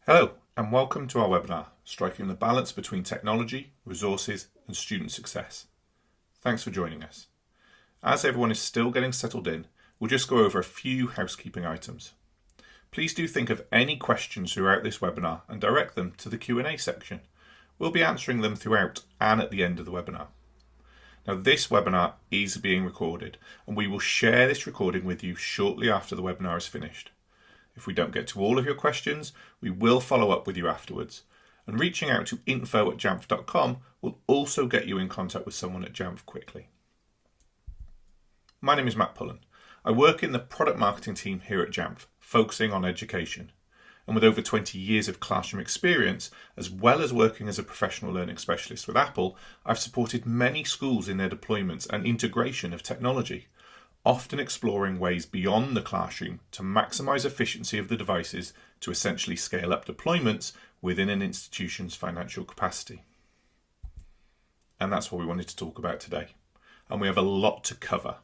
Hello and welcome to our webinar, Striking the Balance Between Technology, Resources and Student Success. Thanks for joining us. As everyone is still getting settled in, we'll just go over a few housekeeping items. Please do think of any questions throughout this webinar and direct them to the Q&A section. We'll be answering them throughout and at the end of the webinar. Now this webinar is being recorded and we will share this recording with you shortly after the webinar is finished. If we don't get to all of your questions, we will follow up with you afterwards. And reaching out to info@jamf.com will also get you in contact with someone at Jamf quickly. My name is Matt Pullen. I work in the product marketing team here at Jamf, focusing on education. And with over 20 years of classroom experience, as well as working as a professional learning specialist with Apple, I've supported many schools in their deployments and integration of technology, often exploring ways beyond the classroom to maximize efficiency of the devices to essentially scale up deployments within an institution's financial capacity. And that's what we wanted to talk about today. And we have a lot to cover.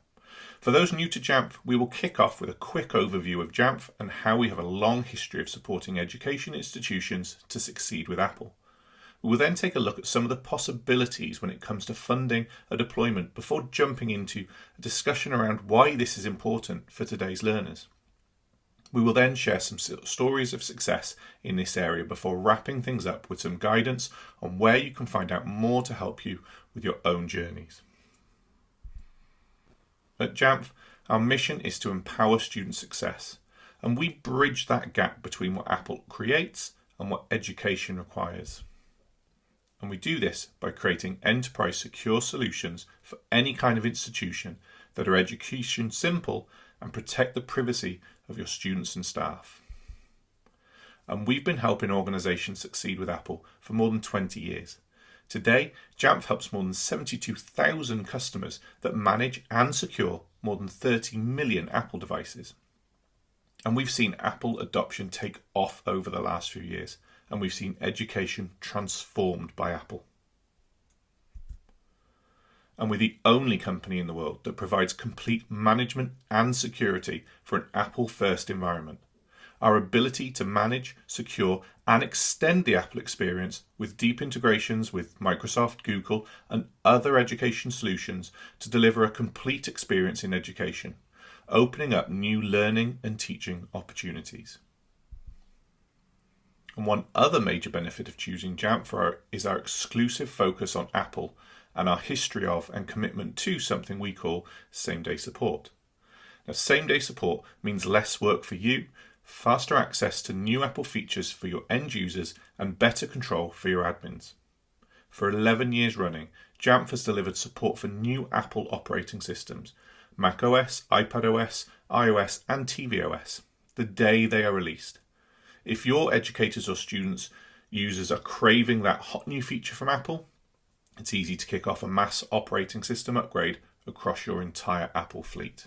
For those new to Jamf, we will kick off with a quick overview of Jamf and how we have a long history of supporting education institutions to succeed with Apple. We will then take a look at some of the possibilities when it comes to funding a deployment before jumping into a discussion around why this is important for today's learners. We will then share some stories of success in this area before wrapping things up with some guidance on where you can find out more to help you with your own journeys. At Jamf, our mission is to empower student success, and we bridge that gap between what Apple creates and what education requires. And we do this by creating enterprise secure solutions for any kind of institution that are education simple and protect the privacy of your students and staff. And we've been helping organizations succeed with Apple for more than 20 years. Today, Jamf helps more than 72,000 customers that manage and secure more than 30 million Apple devices. And we've seen Apple adoption take off over the last few years. And we've seen education transformed by Apple. And we're the only company in the world that provides complete management and security for an Apple-first environment. Our ability to manage, secure, and extend the Apple experience with deep integrations with Microsoft, Google, and other education solutions to deliver a complete experience in education, opening up new learning and teaching opportunities. And one other major benefit of choosing Jamf is our exclusive focus on Apple and our history of and commitment to something we call same-day support. Now, same-day support means less work for you, faster access to new Apple features for your end users, and better control for your admins. For 11 years running, Jamf has delivered support for new Apple operating systems, macOS, iPadOS, iOS, and tvOS, the day they are released. If your educators or students, users are craving that hot new feature from Apple, it's easy to kick off a mass operating system upgrade across your entire Apple fleet.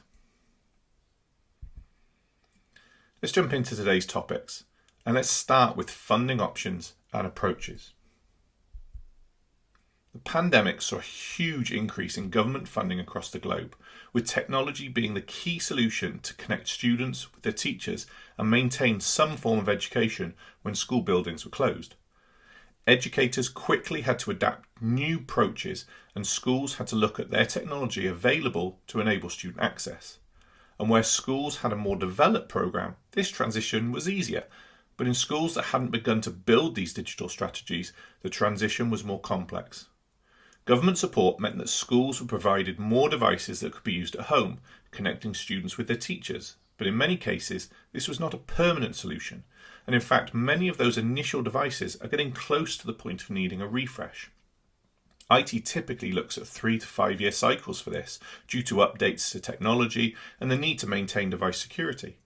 Let's jump into today's topics, and let's start with funding options and approaches. The pandemic saw a huge increase in government funding across the globe, with technology being the key solution to connect students with their teachers and maintain some form of education when school buildings were closed. Educators quickly had to adapt new approaches, and schools had to look at their technology available to enable student access. And where schools had a more developed program, this transition was easier. But in schools that hadn't begun to build these digital strategies, the transition was more complex. Government support meant that schools were provided more devices that could be used at home, connecting students with their teachers. But in many cases, this was not a permanent solution. And in fact, many of those initial devices are getting close to the point of needing a refresh. IT typically looks at 3 to 5 year cycles for this, due to updates to technology and the need to maintain device security.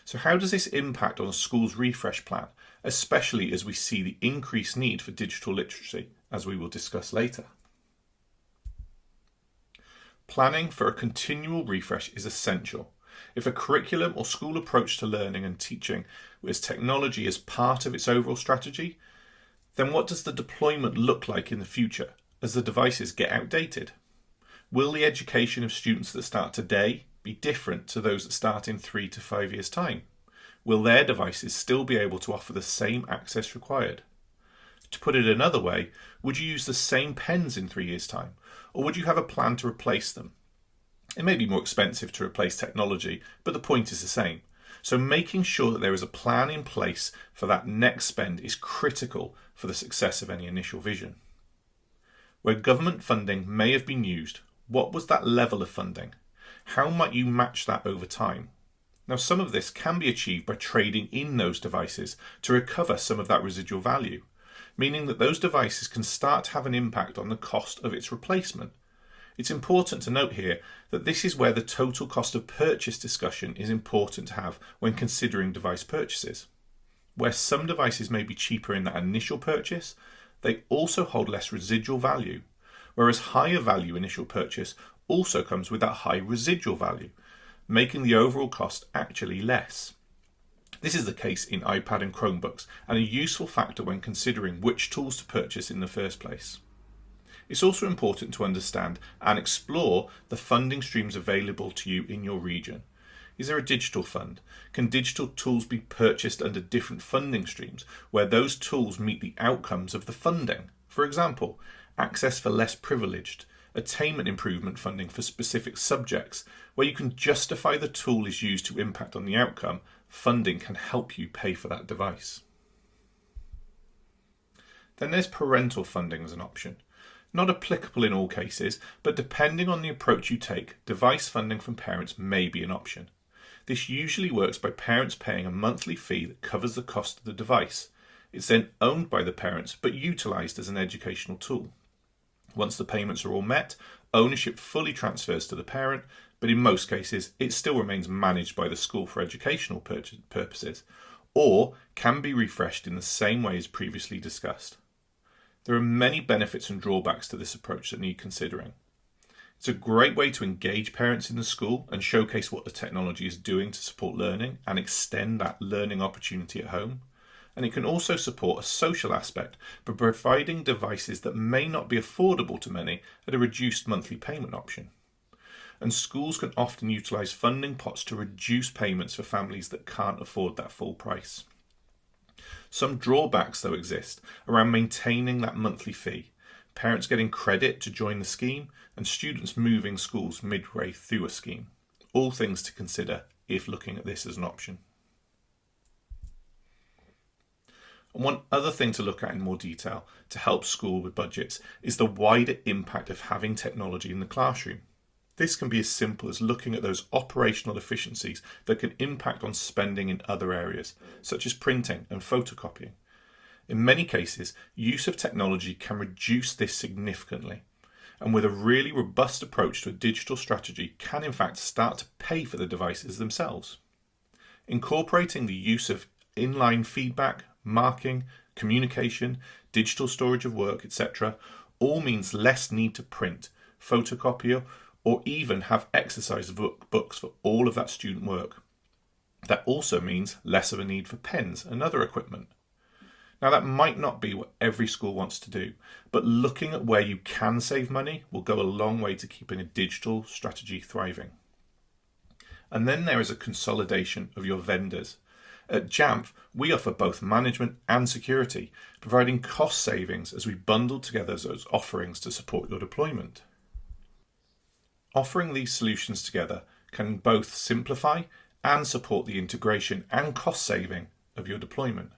So how does this impact on a school's refresh plan, especially as we see the increased need for digital literacy, as we will discuss later? Planning for a continual refresh is essential. If a curriculum or school approach to learning and teaching with technology as part of its overall strategy, then what does the deployment look like in the future as the devices get outdated? Will the education of students that start today be different to those that start in 3 to 5 years' time? will their devices still be able to offer the same access required? To put it another way, would you use the same pens in 3 years' time, or would you have a plan to replace them? It may be more expensive to replace technology, but the point is the same. So making sure that there is a plan in place for that next spend is critical for the success of any initial vision. Where government funding may have been used, what was that level of funding? How might you match that over time? Now, some of this can be achieved by trading in those devices to recover some of that residual value, meaning that those devices can start to have an impact on the cost of its replacement. It's important to note here that this is where the total cost of purchase discussion is important to have when considering device purchases. Where some devices may be cheaper in that initial purchase, they also hold less residual value, whereas higher value initial purchase also comes with that high residual value, making the overall cost actually less. This is the case in iPad and Chromebooks, and a useful factor when considering which tools to purchase in the first place. It's also important to understand and explore the funding streams available to you in your region. Is there a digital fund? Can digital tools be purchased under different funding streams where those tools meet the outcomes of the funding? For example, access for less privileged, attainment improvement funding for specific subjects, where you can justify the tool is used to impact on the outcome. Funding can help you pay for that device. Then there's parental funding as an option. Not applicable in all cases, but depending on the approach you take, device funding from parents may be an option. This usually works by parents paying a monthly fee that covers the cost of the device. It's then owned by the parents, but utilised as an educational tool. Once the payments are all met, ownership fully transfers to the parent, but in most cases it still remains managed by the school for educational purposes, or can be refreshed in the same way as previously discussed. There are many benefits and drawbacks to this approach that need considering. It's a great way to engage parents in the school and showcase what the technology is doing to support learning and extend that learning opportunity at home. And it can also support a social aspect by providing devices that may not be affordable to many at a reduced monthly payment option. And schools can often utilise funding pots to reduce payments for families that can't afford that full price. Some drawbacks, though, exist around maintaining that monthly fee, parents getting credit to join the scheme, and students moving schools midway through a scheme. All things to consider if looking at this as an option. And one other thing to look at in more detail to help school with budgets is the wider impact of having technology in the classroom. This can be as simple as looking at those operational efficiencies that can impact on spending in other areas, such as printing and photocopying. In many cases, use of technology can reduce this significantly, and with a really robust approach to a digital strategy can in fact start to pay for the devices themselves. Incorporating the use of inline feedback, marking, communication, digital storage of work, etc. all means less need to print, photocopy, or even have exercise books for all of that student work. That also means less of a need for pens and other equipment. Now, that might not be what every school wants to do, but looking at where you can save money will go a long way to keeping a digital strategy thriving. And then there is a consolidation of your vendors. At Jamf, we offer both management and security, providing cost savings as we bundle together those offerings to support your deployment. Offering these solutions together can both simplify and support the integration and cost saving of your deployment.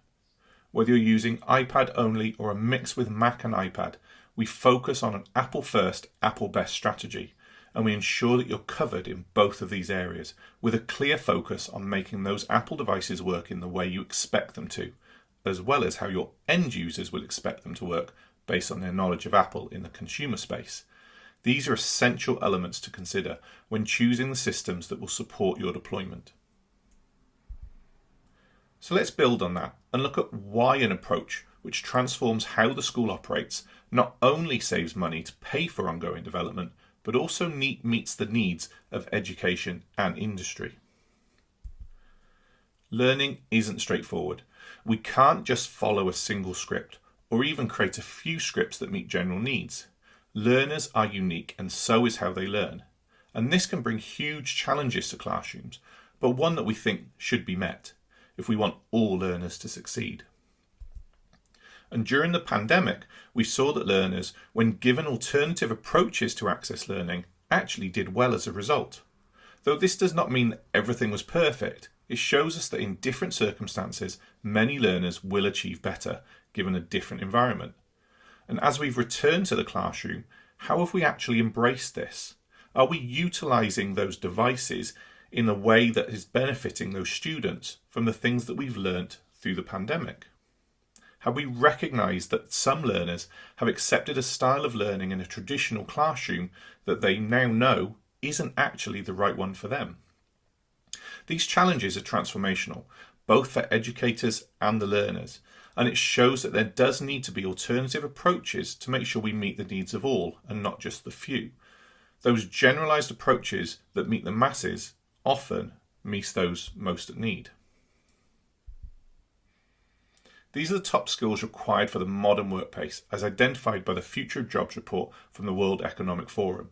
Whether you're using iPad only or a mix with Mac and iPad, we focus on an Apple first, Apple best strategy, and we ensure that you're covered in both of these areas with a clear focus on making those Apple devices work in the way you expect them to, as well as how your end users will expect them to work based on their knowledge of Apple in the consumer space. These are essential elements to consider when choosing the systems that will support your deployment. So let's build on that and look at why an approach which transforms how the school operates not only saves money to pay for ongoing development, but also meets the needs of education and industry. Learning isn't straightforward. We can't just follow a single script or even create a few scripts that meet general needs. Learners are unique, and so is how they learn. And this can bring huge challenges to classrooms, but one that we think should be met. if we want all learners to succeed. And during the pandemic, we saw that learners, when given alternative approaches to access learning, actually did well as a result. Though this does not mean that everything was perfect, it shows us that in different circumstances, many learners will achieve better, given a different environment. And as we've returned to the classroom, how have we actually embraced this? Are we utilising those devices in a way that is benefiting those students from the things that we've learnt through the pandemic? Have we recognised that some learners have accepted a style of learning in a traditional classroom that they now know isn't actually the right one for them? These challenges are transformational, both for educators and the learners, and it shows that there does need to be alternative approaches to make sure we meet the needs of all and not just the few. Those generalised approaches that meet the masses often miss those most in need. These are the top skills required for the modern workplace, as identified by the Future of Jobs report from the World Economic Forum.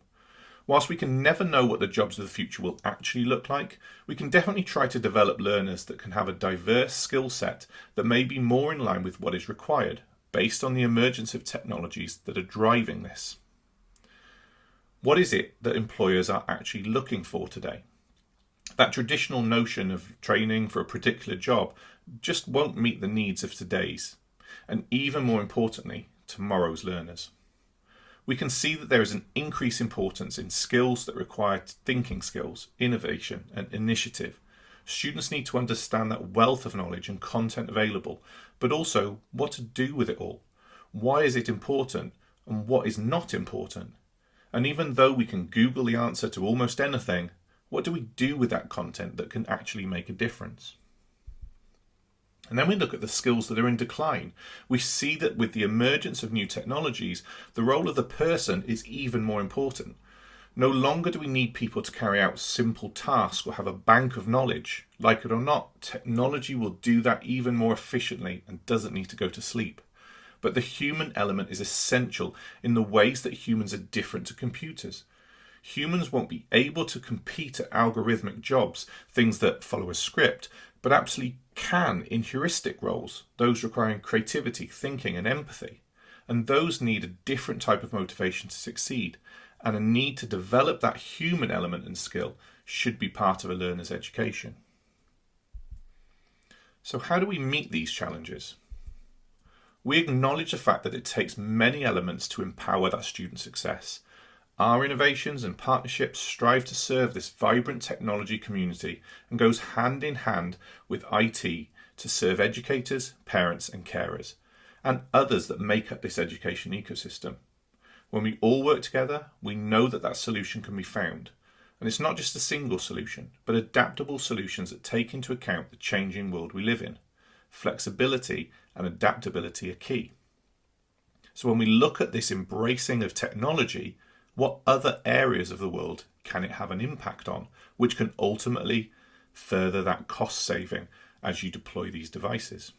Whilst we can never know what the jobs of the future will actually look like, we can definitely try to develop learners that can have a diverse skill set that may be more in line with what is required, based on the emergence of technologies that are driving this. What is it that employers are actually looking for today? That traditional notion of training for a particular job just won't meet the needs of today's, and even more importantly, tomorrow's learners. We can see that there is an increased importance in skills that require thinking skills, innovation, and initiative. Students need to understand that wealth of knowledge and content available, but also what to do with it all. Why is it important, and what is not important? And even though we can Google the answer to almost anything, what do we do with that content that can actually make a difference? And then we look at the skills that are in decline. We see that with the emergence of new technologies, the role of the person is even more important. No longer do we need people to carry out simple tasks or have a bank of knowledge. Like it or not, technology will do that even more efficiently and doesn't need to go to sleep. But the human element is essential in the ways that humans are different to computers. Humans won't be able to compete at algorithmic jobs, things that follow a script, but absolutely can in heuristic roles, those requiring creativity, thinking and empathy. And those need a different type of motivation to succeed, and a need to develop that human element and skill should be part of a learner's education. So how do we meet these challenges? We acknowledge the fact that it takes many elements to empower that student success. Our innovations and partnerships strive to serve this vibrant technology community and goes hand in hand with IT to serve educators, parents and carers, and others that make up this education ecosystem. When we all work together, we know that that solution can be found. And it's not just a single solution, but adaptable solutions that take into account the changing world we live in. Flexibility and adaptability are key. So when we look at this embracing of technology, what other areas of the world can it have an impact on, which can ultimately further that cost saving as you deploy these devices?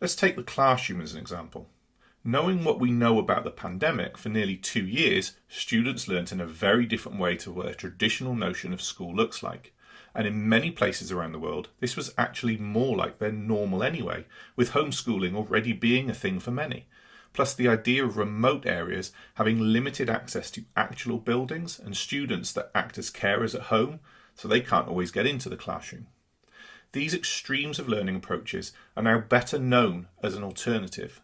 Let's take the classroom as an example. Knowing what we know about the pandemic for nearly 2 years, students learnt in a very different way to what a traditional notion of school looks like. And in many places around the world, this was actually more like their normal anyway, with homeschooling already being a thing for many. Plus the idea of remote areas having limited access to actual buildings and students that act as carers at home, so they can't always get into the classroom. These extremes of learning approaches are now better known as an alternative.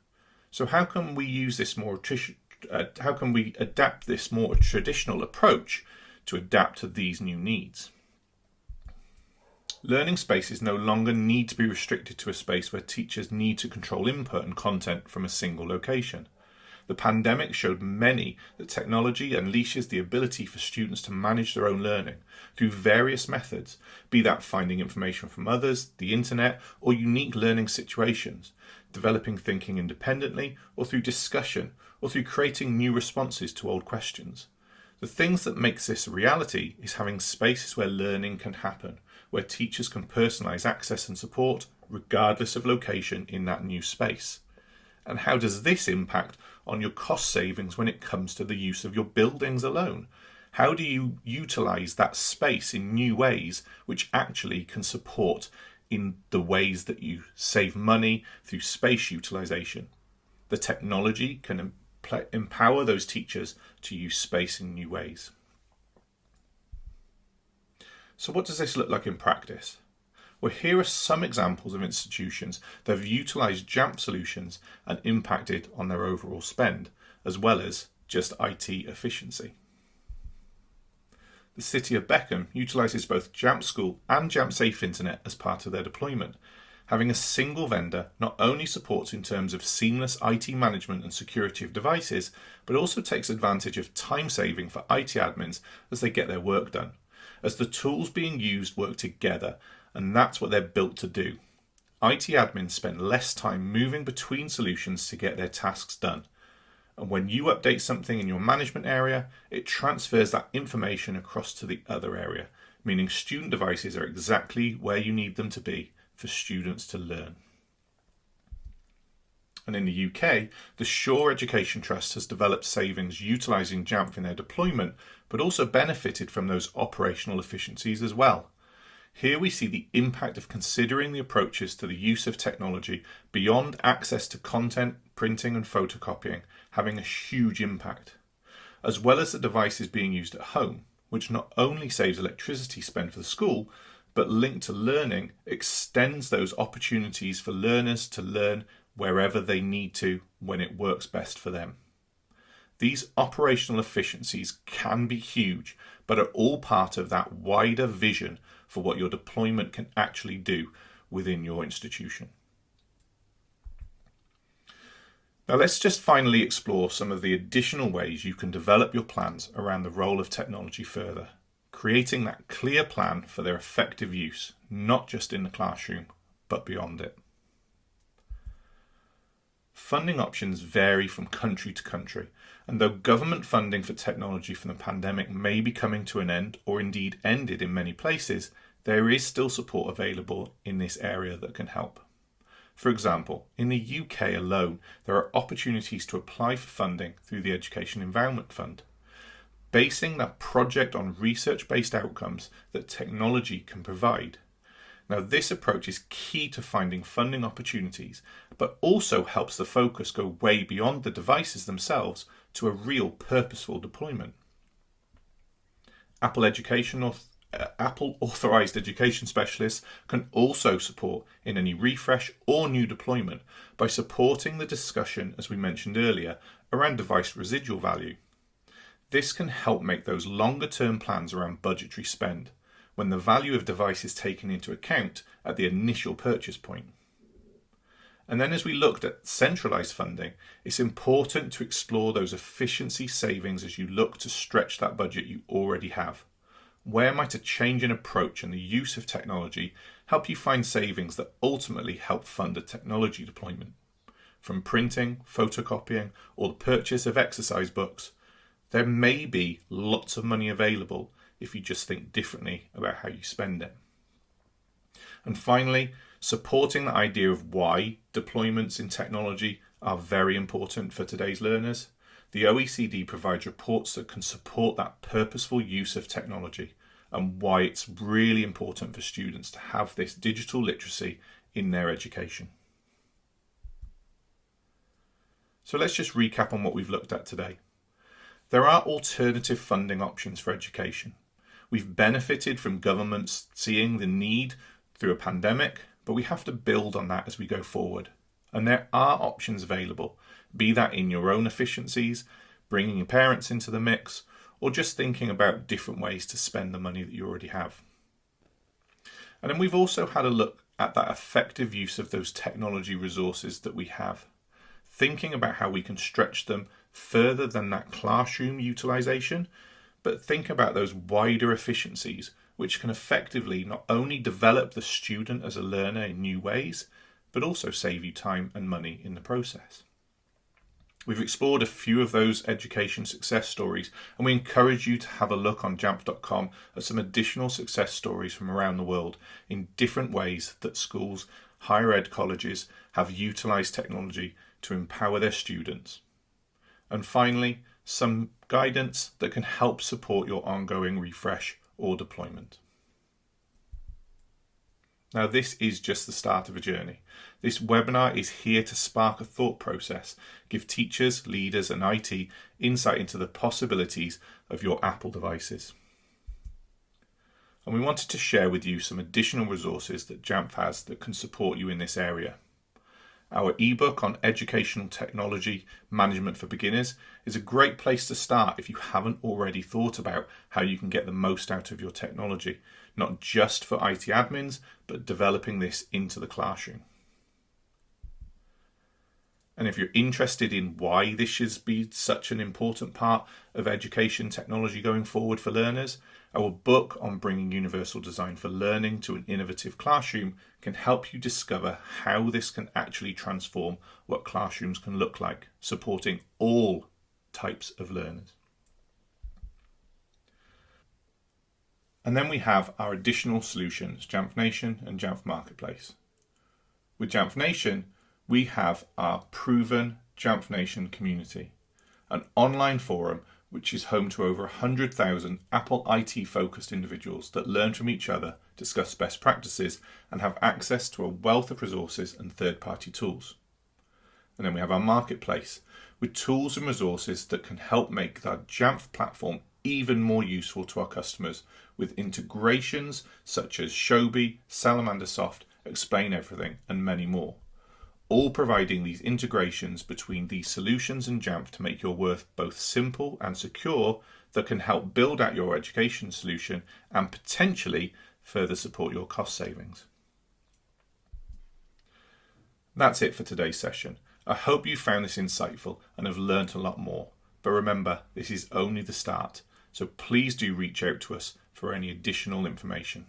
So how can we use this how can we adapt this more traditional approach to adapt to these new needs? Learning spaces no longer need to be restricted to a space where teachers need to control input and content from a single location. The pandemic showed many that technology unleashes the ability for students to manage their own learning through various methods, be that finding information from others, the internet, or unique learning situations, developing thinking independently, or through discussion, or through creating new responses to old questions. The things that makes this a reality is having spaces where learning can happen, where teachers can personalise access and support regardless of location in that new space. And how does this impact on your cost savings when it comes to the use of your buildings alone? How do you utilise that space in new ways which actually can support in the ways that you save money through space utilisation? The technology can empower those teachers to use space in new ways. So what does this look like in practice? Well, here are some examples of institutions that have utilised Jamf solutions and impacted on their overall spend, as well as just IT efficiency. The City of Beckham utilises both Jamf School and Jamf Safe Internet as part of their deployment. Having a single vendor not only supports in terms of seamless IT management and security of devices, but also takes advantage of time saving for IT admins as they get their work done, as the tools being used work together, and that's what they're built to do. IT admins spend less time moving between solutions to get their tasks done. And when you update something in your management area, it transfers that information across to the other area, meaning student devices are exactly where you need them to be for students to learn. And in the UK, the Shaw Education Trust has developed savings utilising Jamf in their deployment, but also benefited from those operational efficiencies as well. Here we see the impact of considering the approaches to the use of technology beyond access to content, printing and photocopying having a huge impact, as well as the devices being used at home, which not only saves electricity spent for the school, but linked to learning extends those opportunities for learners to learn wherever they need to when it works best for them. These operational efficiencies can be huge, but are all part of that wider vision for what your deployment can actually do within your institution. Now let's just finally explore some of the additional ways you can develop your plans around the role of technology further, creating that clear plan for their effective use, not just in the classroom, but beyond it. Funding options vary from country to country, and though government funding for technology from the pandemic may be coming to an end, or indeed ended in many places, there is still support available in this area that can help. For example, in the UK alone, there are opportunities to apply for funding through the Education Environment Fund, basing that project on research-based outcomes that technology can provide. Now, this approach is key to finding funding opportunities, but also helps the focus go way beyond the devices themselves to a real purposeful deployment. Apple authorized education specialists can also support in any refresh or new deployment by supporting the discussion, as we mentioned earlier, around device residual value. This can help make those longer term plans around budgetary spend, when the value of device is taken into account at the initial purchase point. And then as we looked at centralised funding, it's important to explore those efficiency savings as you look to stretch that budget you already have. Where might a change in approach and the use of technology help you find savings that ultimately help fund a technology deployment? From printing, photocopying, or the purchase of exercise books, there may be lots of money available if you just think differently about how you spend it. And finally, supporting the idea of why deployments in technology are very important for today's learners. The OECD provides reports that can support that purposeful use of technology and why it's really important for students to have this digital literacy in their education. So let's just recap on what we've looked at today. There are alternative funding options for education. We've benefited from governments seeing the need through a pandemic, but we have to build on that as we go forward. And there are options available, be that in your own efficiencies, bringing your parents into the mix, or just thinking about different ways to spend the money that you already have. And then we've also had a look at that effective use of those technology resources that we have, thinking about how we can stretch them further than that classroom utilisation, but think about those wider efficiencies which can effectively not only develop the student as a learner in new ways, but also save you time and money in the process. We've explored a few of those education success stories, and we encourage you to have a look on jamf.com at some additional success stories from around the world in different ways that schools, higher ed colleges have utilised technology to empower their students. And finally, some guidance that can help support your ongoing refresh or deployment. Now, this is just the start of a journey. This webinar is here to spark a thought process, give teachers, leaders and IT insight into the possibilities of your Apple devices. And we wanted to share with you some additional resources that Jamf has that can support you in this area. Our ebook on educational technology management for beginners is a great place to start if you haven't already thought about how you can get the most out of your technology, not just for IT admins, but developing this into the classroom. And if you're interested in why this should be such an important part of education technology going forward for learners, our book on bringing universal design for learning to an innovative classroom can help you discover how this can actually transform what classrooms can look like, supporting all types of learners. And then we have our additional solutions, Jamf Nation and Jamf Marketplace. With Jamf Nation, we have our proven Jamf Nation community, an online forum which is home to over 100,000 Apple IT-focused individuals that learn from each other, discuss best practices, and have access to a wealth of resources and third-party tools. And then we have our marketplace, with tools and resources that can help make our Jamf platform even more useful to our customers, with integrations such as Shobi, Salamander Soft, Explain Everything, and many more. All providing these integrations between these solutions and Jamf to make your work both simple and secure that can help build out your education solution and potentially further support your cost savings. That's it for today's session. I hope you found this insightful and have learnt a lot more. But remember, this is only the start, so please do reach out to us for any additional information.